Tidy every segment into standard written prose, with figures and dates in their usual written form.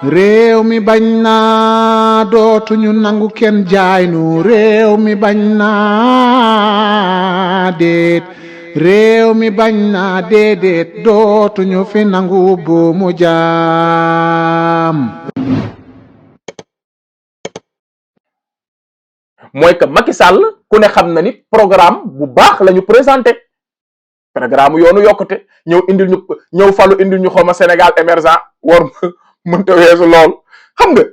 réew mi bañ naa dootuñu nangu kenn jaay nu réew mi bañ naa déet réew mi bañ naa déedéet dootuñu fi nangu buumu jaam. mooy que Macky Sall ku ne xam na ni programme bu baax la ñu présenté programme yoonu yokkute ñëw falu indil ñu xawma Sénégal émergent war mënta weesu lool xam nga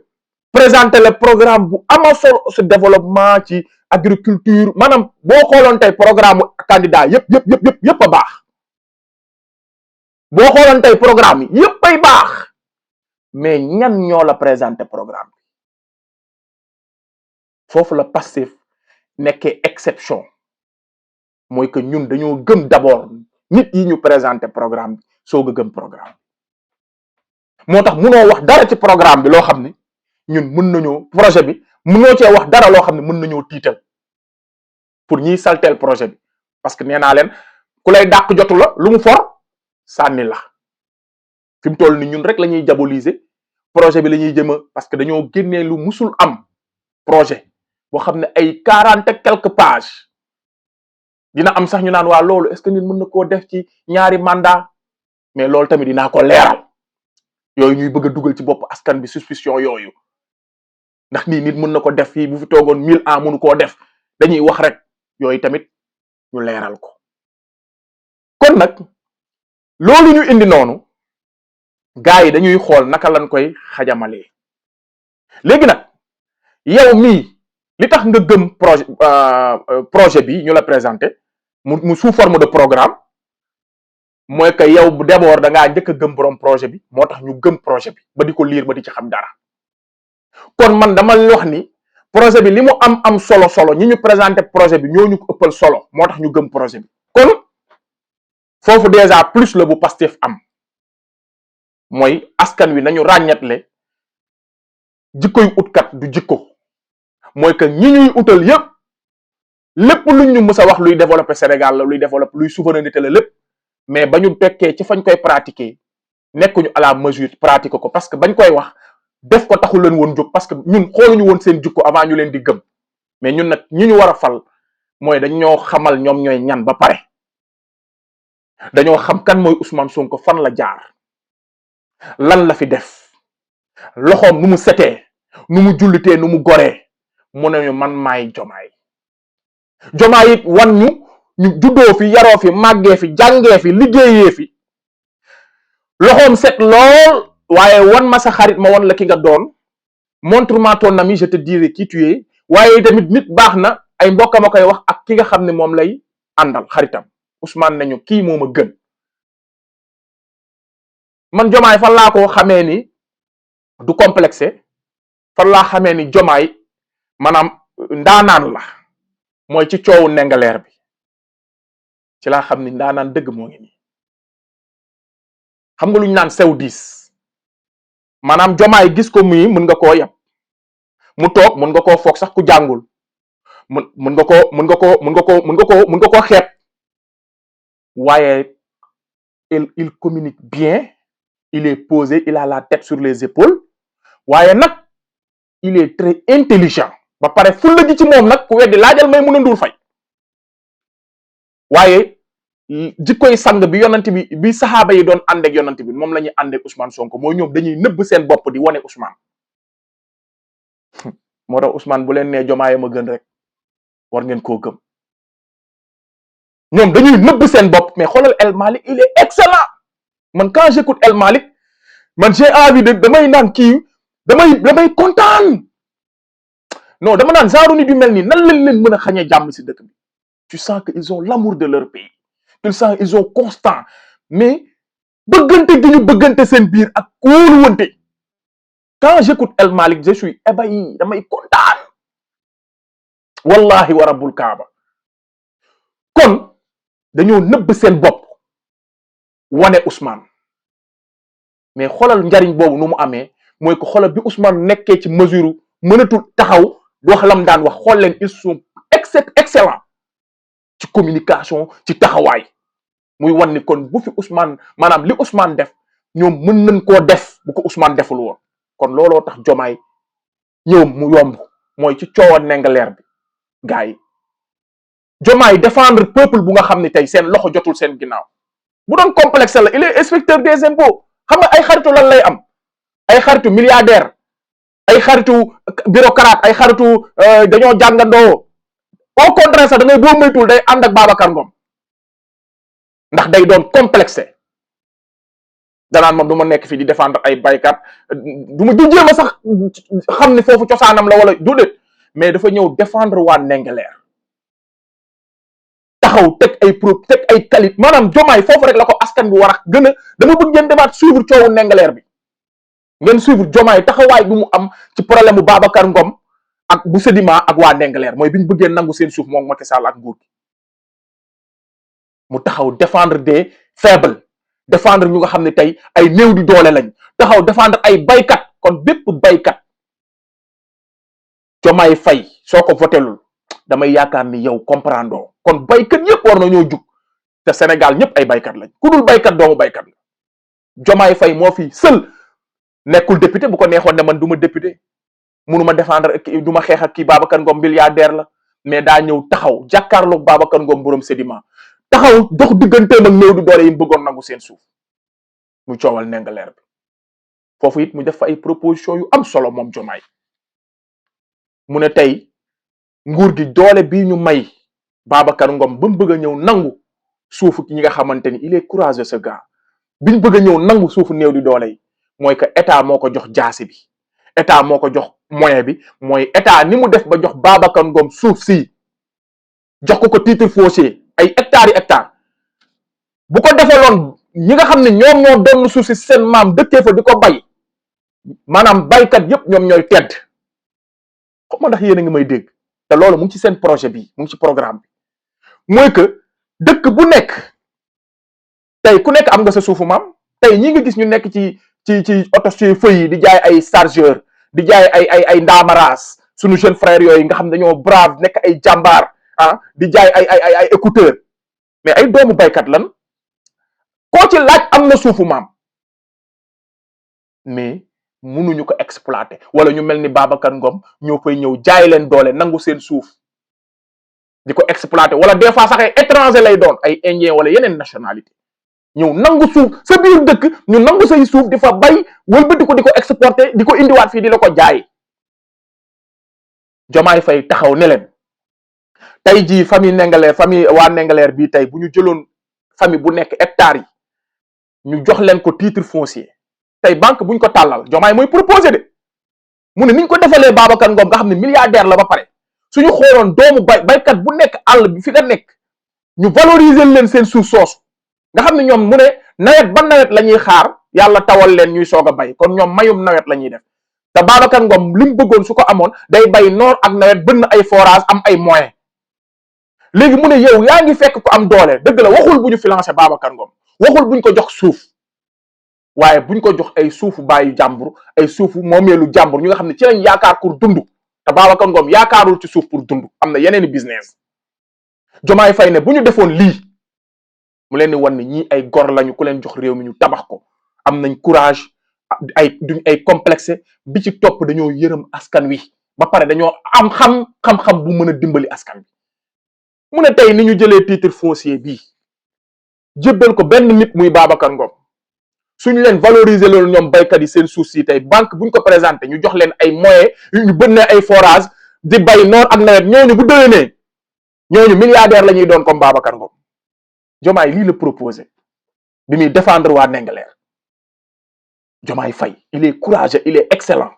présenté le programme bu ama solo ce développement ci agriculture maanaam boo xooloon tey programme candidat yëpp a baax boo xooloon tey programme yi yëpp ay baax mais ñan ñoo la présenté programme bi foofu la Pastef nekkee exception mooy que ñun dañoo gëm d'abord nit yi ñu présenté programme bi soog a gëm programme moo tax munoo wax dara ci programme bi loo xam ne ñun mën nañoo projet bi munoo cee wax dara loo xam ne mën nañoo tiital pour ñiy salteel projet bi parce que nee naa leen ku lay dàq jotu la lu mu for sànni la fi mu toll ni ñun rek la ñuy diaboliser projet bi la ñuy jëma parce que dañoo génnee lu musul am projet boo xam ne ay 40 et quelques pages dina am sax ñu naan waa loolu est-ce que nit mën na koo def ci ñaari mandat mais loolu tamit dinaa ko leeral yooyu ñuy bëgg a dugal ci bopp askan bi suspicion yooyu ndax nii nit mën na ko def fii bu fi toogoon 1000 ans mënu koo def dañuy wax rek yooyu tamit ñu leeral ko kon nag loolu ñu indi noonu gars yi dañuy xool naka lañ koy xajamalee léegi nag yow mii li tax nga gëm projet bi ñu la présenté mu sous forme de programme mooy que yow bu d'abord da ngaa njëkk a gëm borom projet bi moo tax ñu gëm projet bi ba di ko lire ba di ci xam dara kon man dama wax ni projet bi li mu am solo ñi ñu présenté projet bi ñoo ñu ko ëppal solo moo tax ñu gëm projet bi kon foofu déjà plus la bu Pastef am mooy askan wi nañu ràññatle jikkoy utkat du jikko mooy que ñi ñuy utal yépp lépp luñ ñu mës a wax luy développer Sénégal la luy développer luy souveraineté la lépp mais ba ñu tekkee ci fañ koy pratiquer nekkuñu à la mesure pratique ko parce que bañ koy wax def ko taxul leen woon jóg parce que ñun xooluñu woon seen jikko avant ñu leen di gëm mais ñun nag ñi ñu war a fal mooy dañ ñoo xamal ñoom ñooy ñan ba pare dañoo xam kan mooy Ousmane Sonko fan la jaar lan la fi def loxoom nu mu setee nu mu jullitee nu mu goree mu ne ñu man maay jomaay it wan ñu juddoo fi yaroo fi màggee fi jàngee fi liggéeyee fi loxoom set lool waaye wan ma sa xarit ma wan la ki nga doon montre-moi ton ami je te dirai qui tu es waaye tamit nit baax na ay mbokkam a koy wax ak ki nga xam ne moom lay àndal xaritam Ousmane nañu kii moom a gën man jomaay fan laa ko xamee ni du complexé fan laa xamee ni jomaay maanaam ndaanaan la mooy ci coowu nengaleer bi ci laa xam ni ndaanaan dëgg moo ngi nii xam nga lu ñu naan sew diis maanaam jomaay gis ko muy mën nga koo yab mu toog mën nga koo foog sax ku jàngul mën nga koo xeeb waaye il communique bien il est posé il a la tête sur les épaules waaye nag il est très intelligent ba pare fulla gi ci moom nag ku weddi laajal may mun a nduur fay waaye jikkoy sang bi yonent bi saxaaba yi doon ànd ak yonent bi moom la ñuy ànd ak Ousmane Sonko mooy ñoom dañuy nëbb seen bopp di wane Ousmane moo tax Ousmane bu leen nee jomaay ma gën rek war ngeen koo gëm ñoom dañuy nëbb seen bopp mais xoolal El Malick il est excellent man quand j'écoute El Malick man j'ai envie de damay naan kii damay kontaan non dama naan genre nit yu mel nii nan lañ leen mën a xañee jàmm si dëkk bi tu sens que ils ont l'amour de leur pays tu sens ils ont constant mais bëggante gi ñu bëggante seen biir ak kóoluwante quand j'écoute El Malick je suis ébahi damay kontaan wallahi wa rabbul kaaba kon dañoo nëbb seen bopp wane Ousmane mais xoolal njariñ boobu nu mu amee mooy ko xoolal bi Ousmane nekkee ci mesure mënatul taxaw wax lam daan wax xool leen ils sont excellents ci communication ci taxawaay muy wan ni kon bu fi Ousmane maanaam li Ousmane def ñoom mën nañ koo def bu ko Ousmane deful woon kon looloo tax Jomaay ñëw mu yomb mooy ci coowa nengaleer bi gars yi Jomaay défendre peuple bu nga xam ni tey seen loxo jotul seen ginnaaw bu doon complexe la il est inspecteur des impôts xam nga ay xaritu lan lay am ay xaritu milliardaire ay xaritu bureaucrate ay xaritu dañoo jàngandoo au contraire sax da ngay boo moytuwul day ànd ak Babacar Ngom ndax day doon complexé danaan moom du ma nekk fii di défendre ay baykat du jéem a sax xam ni foofu cosaanam la wala du déet mais dafa ñëw défendre waa Ndingler taxaw teg ay qualité maanaam Jomaay foofu rek la ko askan bi war a gën a dama bëgg ngeen demaat suivre coowu Ndingler bi ngeen suivre Jomaay taxawaay bi mu am ci problème bu Babacar Ngom ak bu Sedima ak waa Ndingler mooy bi ñu bëggee nangu seen suuf moom Macky Sall ak nguur gi mu taxaw défendre des faibles défendre ñu nga xam ne tey ay néew di doole lañ taxaw défendre ay baykat kon bépp baykat Jomaay Faye soo ko votelul damay yaakaar ni yow comprendre kon baykat yëpp war na ñoo jug te Sénégal ñëpp ay baykat lañ ku dul baykat doomu baykat la Jomaay Faye moo fi seul nekkul député bu ko neexoon ne man du ma député munuma défendre du ma xeex ak kii Babacar Ngom milliardaire la mais daa ñëw taxaw jàkkaarloog Babacar Ngom borom Sedima taxaw dox digganteem ak néew di doole yi mu bëggoon nangu seen suuf mu coowal Ndingler bi foofu it mu def fa ay proposition yu am solo moom Jomaay mu ne tey nguur gi doole bii ñu may Babacar Ngom ba mu bëgg a ñëw nangu suufu ñi nga xamante ni il est courageux ce gars bi ñu bëgg a ñëw nangu suufu néew di doole yi mooy que état moo ko jox jaasi bi état moo ko jox moyen bi mooy état ni mu def ba jox Babacar Ngom suuf si jox ko titre foncier ay hectares yi hectares bu ko defaloon ñi nga xam ne ñoom ñoo doon suuf si seen maam dëkkee fa di ko bay maanaam baykat yëpp ñoom ñooy tedd xam ndax yéen a ngi may dégg te loolu mu ngi ci seen projet bi mu ngi ci programme bi mooy que dëkk bu nekk tey ku nekk am nga sa suufu maam tey ñi nga gis ñu nekk ci oto ci feu yi di jaay ay chargeur di jaay ay ndaamaraas suñu jeune frère yooyu nga xam dañoo brave nekk ay jàmbaar di jaay ay écouteur mais ay doomu baykat lan koo ci laaj am na suufu maam mais mënuñu ko exploiter wala ñu mel ni Babacar Ngom ñoo fay ñëw jaay leen doole nangu seen suuf di ko exploiter wala des fois sax ay étranger lay doon ay indien wala yeneen nationalité ñëw nangu suuf sa biir dëkk ñu nangu say suuf di fa bay wëlbati ko di ko exporter di ko indiwaat fii di la ko jaay Jomaay Faye taxaw ne leen tey jii famille waa Ndingler bii tey bu ñu jëloon famille bu nekk hectares yi ñu jox leen ko titre foncier tey banque buñ ko tàllal Jomaay mooy proposé de mu ne niñ ko defalee Babacar Ngom nga xam ne milliardaire la ba pare suñu xooloon doomu baykat bu nekk àll bi fi nga nekk ñu valoriser leen seen suuf soosu nga xam ne ñoom mu ne nawet ba nawet la ñuy xaar yàlla tawal leen ñuy soog a bay kon ñoom mayum nawet la ñuy def te Babacar Ngom li mu bëggoon su ko amoon day bay noor ak nawet bënn ay forage am ay moyens léegi mu ne yow yaa ngi fekk ko am doole dëgg la waxul bu ñu financé Babacar Ngom waxul buñ ko jox suuf waaye buñ ko jox ay suufu bàyyi jàmbur ay suufu moomeelu jàmbur ñu nga xam ne ci lañ yaakaar pour dund te Babacar Ngom yaakaarul ci suuf pour dund am na yeneeni business Jomaay Faye ne bu ñu defoon lii mu leen di wan ne ñii ay gor lañu ku leen jox réew mi ñu tabax ko am nañ courage duñ ay complexe bi ci topp dañoo yërëm askan wi ba pare dañoo am xam-xam bu mën a dimbali askan wi mu ne tey ni ñu jëlee titre foncier bii jébbal ko benn nit muy Babacar Ngom suñu leen valoriser loolu ñoom baykat yi seen suuf si tey banque buñ ko présenté ñu jox leen ay moyens yu ñu bënnee ay forage di bay noor ak nawet ñooñu bu déwénee ñooñu milliardaire la ñuy doon comme Babacar Ngom Jomaay lii la proposé bi muy défendre waa Ndingler Jomaay Faye il est courageux il est excellent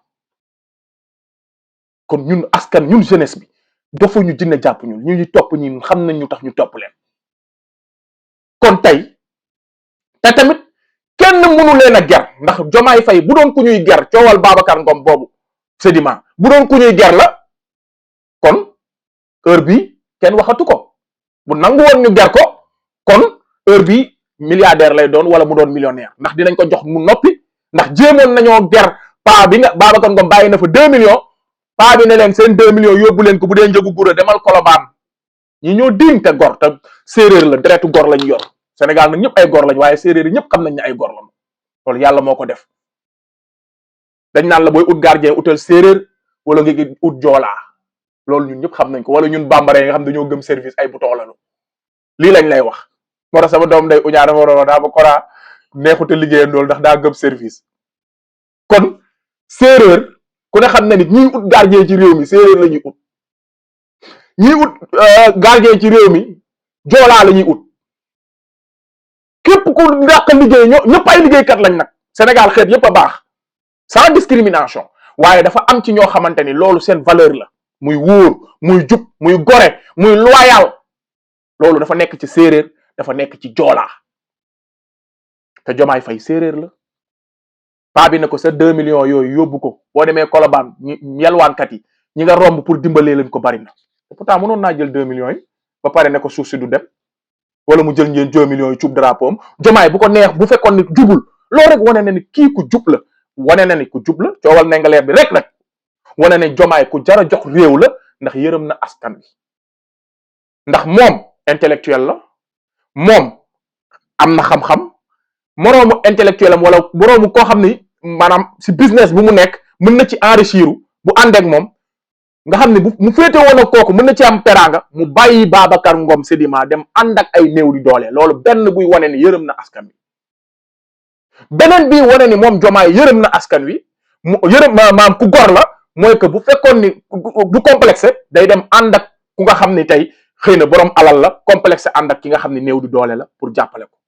kon ñun askan ñun jeunesse bi dofu ñu dina jàpp ñun ñu topp ñi xam nañ ñu tax ñu topp leen kon tey te tamit kenn mënu leen a ger ndax Jomaay Faye bu doon ku ñuy ger coowal Babacar Ngom boobu Sedima bu doon ku ñuy ger la kon heure bi kenn waxatu ko bu nangu woon ñu ger ko kon heure bi milliardaire lay doon wala mu doon millionnaire ndax dinañ ko jox mu noppi ndax jéemoon nañoo ger paa bi nga Babacar Ngom bàyyi na fa 2 millions paa bi ne leen seen 2 millions yóbbu leen ko bu dee njëgu gura demal Colobane ñi ñoo diñ te gor te séeréer la deretu gor lañ yor Sénégal nag ñëpp ay gor lañ waaye séeréer yi ñëpp xam nañ ne ay gor lañ loolu yàlla moo ko def dañ naan la booy ut gardien utal séeréer wala nga ut joolaa loolu ñun ñëpp xam nañ ko, wala ñun bambara yi nga xam dañoo gëm service ay bouton lañu. lii lañ lay wax moo tax sama doom day uñaa dafa waroon daa ba koraa neexute liggéeyam loolu ndax daa gëm service. kon séeréer ku ne xam na ni ñiy ut gardien ci réew mi séeréer la ñuy ut, ñiy ut gardien ci réew mi joolaa la ñuy ut. képp ku dàq liggéey ñëpp ay liggéeykat lañ nag. Sénégal xeet yëpp a baax sans discrimination, waaye dafa am ci ñoo xamante ni loolu seen valeur la, muy wóor muy jub muy gore muy loyal. loolu dafa nekk ci séeréer dafa nekk ci joolaa te Jomaay Fay séeréer la. paa bi ne ko sa 2 millions yooyu yóbbu ko boo demee Colobane yelwaankat yi ñi nga romb pour dimbalee leen ko bari na. pourtant mënoon naa jël 2 millions yi ba pare ne ko suuf si du dem, wala mu jël ngeen 2 millions yi cub drapeau am. Jomaay bu ko neex bu fekkoon ni jubul loolu rek wane na ni kii ku jub la, wane na ni ku jub la. coowal ne nga leer bi rek wane ne Jomaay ku jara jox réew la ndax yërëm na askan wi, ndax moom intellectuel la, moom am na xam-xam. moroomu intellectuel am wala moroomu koo xam ni maanaam si business bu mu nekk mën na ci enrichir bu ànd ak moom, nga xam ne bu mu féete woon ak kooku mën na ci am teraanga, mu bàyyi Babacar Ngom Sedima dem ànd ak ay néew di doole. loolu benn buy wane ni yërëm na askan wi. beneen bi wane ni moom Jomaay yërëm na askan wi mu yërëm maam ku gor la, mooy que bu fekkoon ni bu complexe day dem ànd ak ku nga xam ni tey xëy na borom alal la, complexe ànd ak ki nga xam ne néew di doole la pour jàppale ko.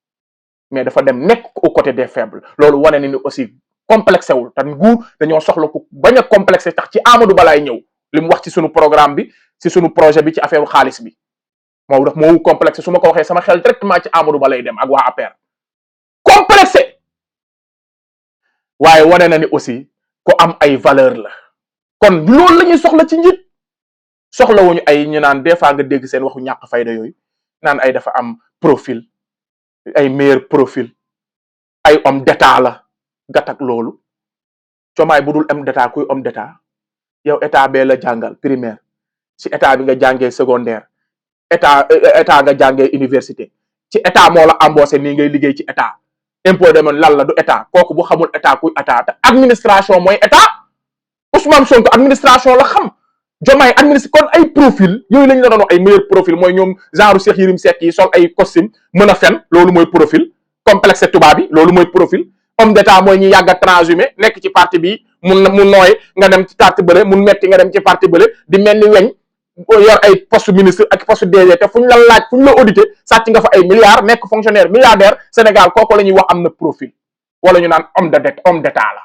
mais dafa dem nekk au côté des faibles. loolu wane ni aussi complexé wul te nguur dañoo soxla ku bañ a complexé tax ci Amadou Ba laay ñëw li mu wax ci sunu programme bi ci sunu projet bi ci affaire xaalis bi moo daf moo complexé. su ma ko waxee sama xel directement ci Amadou Ba lay dem ak waa APR. complexé waaye wane na ni aussi ku am ay valeur la. kon loolu la ñuy soxla ci njiit. soxlawuñu ay ñu naan des fois nga dégg seen waxu ñàkk fayda yooyu naan ay dafa am profil, ay meilleur profil, ay homme d'état la gatak loolu. Jomaay bu dul homme d'état kuy homme d'état? yow état bee la jàngal primaire, ci état bi nga jàngee secondaire, état nga jàngee université, ci état moo la embauché nii ngay liggéey ci état. impôt domaine lan la du état? kooku bu xamul état kuy état te administration mooy état. Ousmane Sonko administration la xam. Jomaay kon ay profil yooyu lañ la doon wax, ay meilleur profil mooy ñoom genre Cheikh Yérim Seck yi sol ay costume mën a fen, loolu mooy profil. complexe tubaab bi loolu mooy profil. homme d'état mooy ñi yàgg a transhumé nekk ci parti bi mu nooy nga dem ci parti bële, mu metti nga dem ci parti bële di mel ni weñ yor ay poste ministre ak poste DG te fu ñu la laaj fu ñu la audité sàcc nga fa ay milliards, nekk fonctionnaire milliardaire. Sénégal kooku la ñuy wax am na profil, wala ñu naan homme d'état la.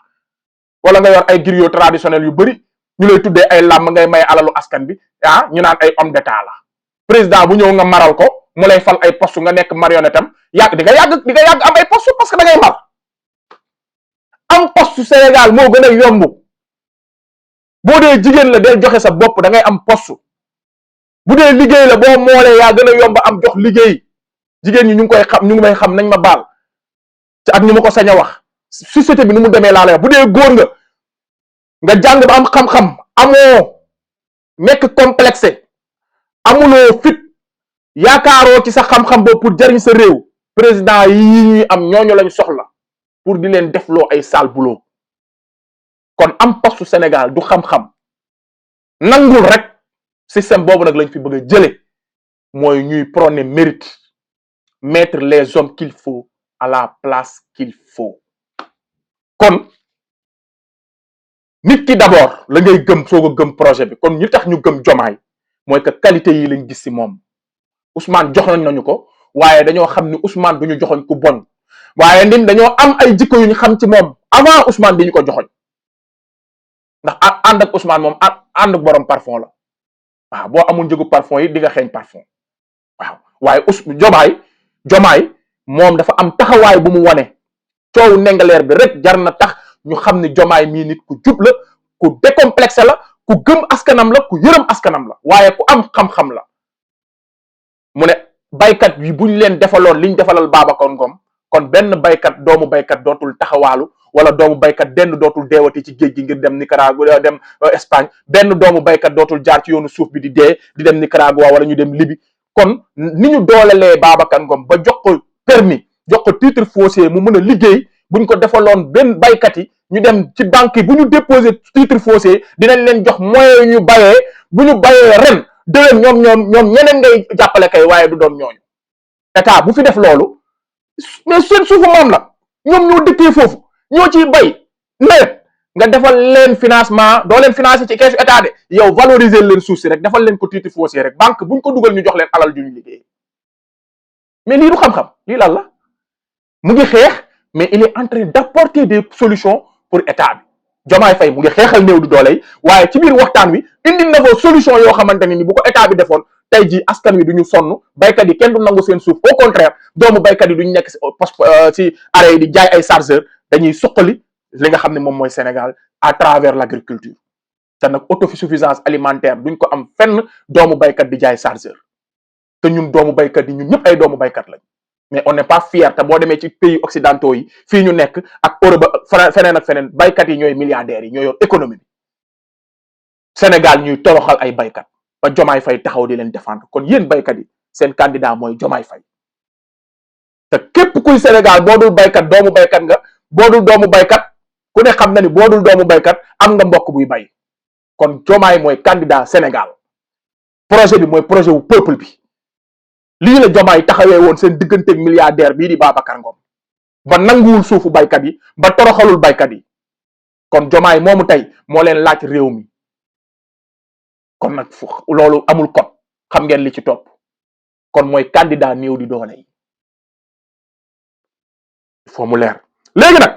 wala nga yor ay griot traditionnel yu bëri ñu lay tuddee ay làmb ngay may alalu askan bi ñu naan ay homme d'état la. président bu ñëw nga maral ko mu lay fal ay poste nga nekk marionnette am di nga yàgg am ay poste parce que da ngay mar. am poste Sénégal moo gën a yomb. boo dee jigéen la del joxe sa bopp da ngay am poste. bu dee liggéey la boo moolee yaa gën a yomb am jox liggéey. jigéen ñi ñu ngi may xam nañ ma baal ci ak ñu ma ko sañ a wax. société bi ni mu demee laa lay wax. bu dee góor nga jàng ba am xam-xam amoo nekk complexé amuloo fit yaakaaroo ci sa xam-xam boobu pour jariñ sa réew. président yi ñuy am ñooñu lañ soxla pour di leen defloo ay sale boulot. kon am poste Sénégal du xam-xam nangul rek système boobu nag lañ fi bëgg a jële mooy ñuy prôner mérite, mettre les hommes qu'il faut à la place qu'il faut. kon nit ki d'abord la ngay gëm soog a gëm projet bi. kon ñu tax ñu gëm Jomaay mooy que qualité yi lañ gis ci moom. Ousmane joxoñ nañu ko waaye dañoo xam ni Ousmane du ñu joxoñ ku bon, waaye ndim dañoo am ay jikko yu ñu xam ci moom avant Ousmane di ñu ko joxoñ. ndax ànd ak Ousmane moom ànd ak borom parfum la. waaw boo amul njëgu parfum yi di nga xeeñ parfum. waaw waaye Jomaay moom dafa am taxawaay bu mu wane. coowu nengaleer bi rek jar na tax ñu xam ni Jomaay mii nit ku jub la, ku décomplexé la, ku gëm askanam la, ku yërëm askanam la, waaye ku am xam-xam la. mu ne baykat yi buñ leen defaloon liñ defalal Babacar Ngom kon benn baykat doomu baykat dootul taxawaalu, wala doomu baykat denn dootul deewati ci géej gi ngir dem Nicaragua dem Espagne. benn doomu baykat dootul jaar ci yoonu suuf bi di dem Nicaragua wala ñu dem Libye. kon ni ñu doolelee Babacar Ngom ba jox ko permis, jox ko titre foncier mu mën a liggéey, buñ ko defaloon benn baykat yi ñu dem ci banque yi bu ñu déposer titre foncier dinañ leen jox moyen ñu bayee bu ñu bayee ren déwén ñoom ñeneen ngay jàppale kay waaye du doon ñooñu. état bu fi def loolu mais seen suufu moom la ñoom ñoo dëkkee foofu ñoo ciy bay nawet nga defal leen financement doo leen financer ci keesu état de yow valoriser leen suuf si rek defal leen ko titre foncier rek banque buñ ko dugal ñu jox leen alal ju ñu liggéey mais lii du xam-xam lii lan la mu ngi xeex mais il est en train d'apporter des solutions pour état bi Diomaye Faye mu ngi xeexal néew di doole yi waaye ci biir waxtaan wi indi na fa solution yoo xamante ni bu ko état bi defoon tey jii askan wi duñu sonn baykat yi kenn du nangu seen suuf au contraire doomu baykat yi duñu nekk ci arrêt yi di jaay ay chargeur dañuy suqali li nga xam ne moom mooy Sénégal à travers l'agriculture te nag autosuffisance alimentaire duñ ko am fenn doomu baykat di jaay chargeur te ñun doomu baykat yi ñun ñëpp ay doomu baykat lañ mais on n'est pas fier te boo demee ci pays occidentaux yi fii ñu nekk ak Europe feneen ak feneen baykat yi ñooy milliardaires yi ñooy yor économie bi Sénégal ñuy toroxal ay baykat ba Diomaye Faye taxaw di leen défendre kon yéen baykat yi seen candidat mooy Diomaye Faye te képp kuy Sénégal boo dul baykat doomu baykat nga boo dul doomu baykat ku ne xam na ni boo dul doomu baykat am nga mbokk buy bay kon Diomaye mooy candidat Sénégal projet bi mooy projet wu peuple bi lii la Diomaye taxawee woon seen digganteeg milliardaire bii di Babacar Ngom ba nanguwul suufu baykat yi ba toroxalul baykat yi kon Diomaye moomu tey moo leen laaj réew mi kon nag loolu amul code xam ngeen li ci topp kon mooy candidat néew di doole yi il faut mu leer léegi nag